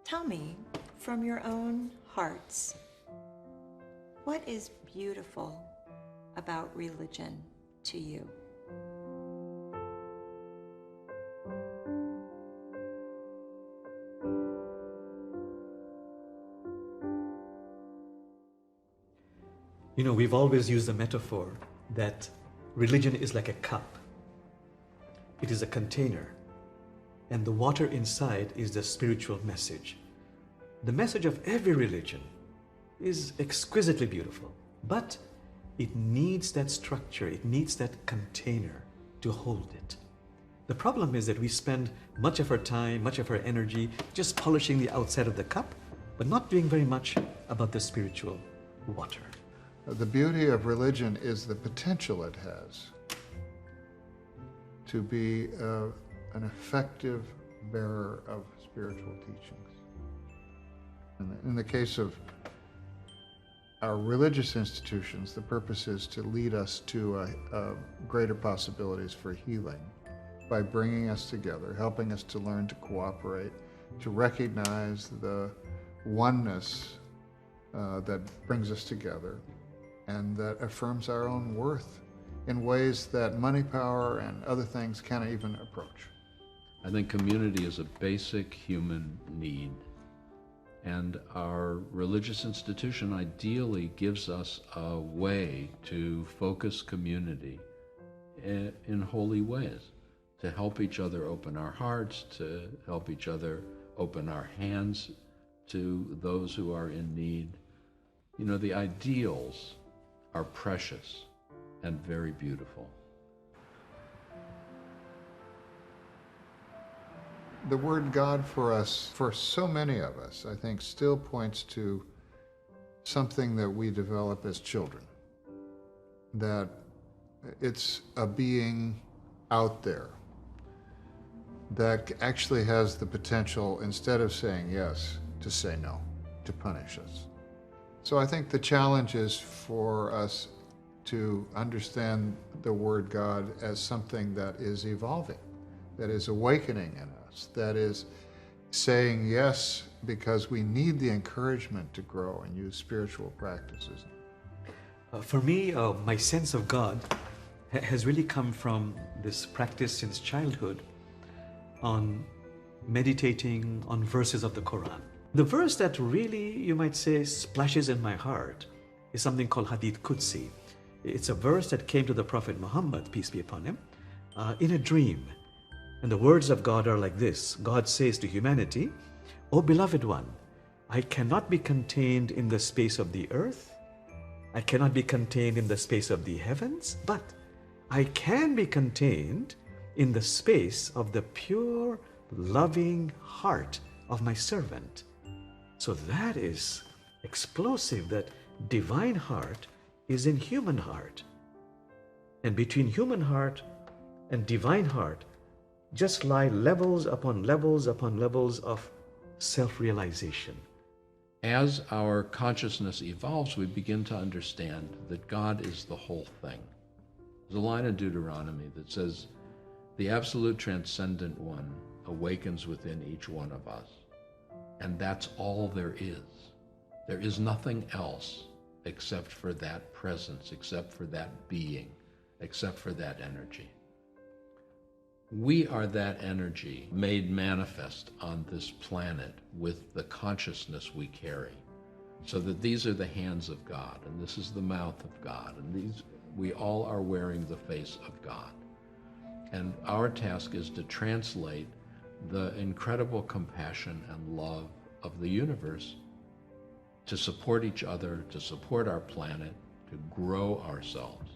Tell me, from your own hearts, what is beautiful about religion to you? You know, we've always used the metaphor that religion is like a cup. It is a container, and the water inside is the spiritual message. The message of every religion is exquisitely beautiful, but it needs that structure, it needs that container to hold it. The problem is that we spend much of our time, much of our energy just polishing the outside of the cup, but not doing very much about the spiritual water. The beauty of religion is the potential it has to be an effective bearer of spiritual teachings. And in the case of our religious institutions, the purpose is to lead us to greater possibilities for healing by bringing us together, helping us to learn to cooperate, to recognize the oneness that brings us together and that affirms our own worth in ways that money, power, and other things can't even approach. I think community is a basic human need. And our religious institution ideally gives us a way to focus community in holy ways, to help each other open our hearts, to help each other open our hands to those who are in need. You know, the ideals are precious and very beautiful. The word God for us, for so many of us, I think still points to something that we develop as children. That it's a being out there that actually has the potential, instead of saying yes, to say no, to punish us. So I think the challenge is for us to understand the word God as something that is evolving, that is awakening in us, that is saying yes because we need the encouragement to grow and use spiritual practices. For me, my sense of God has really come from this practice since childhood on meditating on verses of the Quran. The verse that really, you might say, splashes in my heart is something called Hadith Qudsi. It's a verse that came to the Prophet Muhammad, peace be upon him, in a dream. And the words of God are like this. God says to humanity, "O beloved one, I cannot be contained in the space of the earth. I cannot be contained in the space of the heavens, but I can be contained in the space of the pure, loving heart of my servant." So that is explosive, that divine heart is in human heart. And between human heart and divine heart just lie levels upon levels upon levels of self-realization. As our consciousness evolves, we begin to understand that God is the whole thing. There's a line in Deuteronomy that says, "The absolute transcendent one awakens within each one of us." And that's all there is. There is nothing else except for that presence, except for that being, except for that energy. We are that energy made manifest on this planet with the consciousness we carry. So that these are the hands of God, and this is the mouth of God, and we all are wearing the face of God. And our task is to translate the incredible compassion and love of the universe to support each other, to support our planet, to grow ourselves.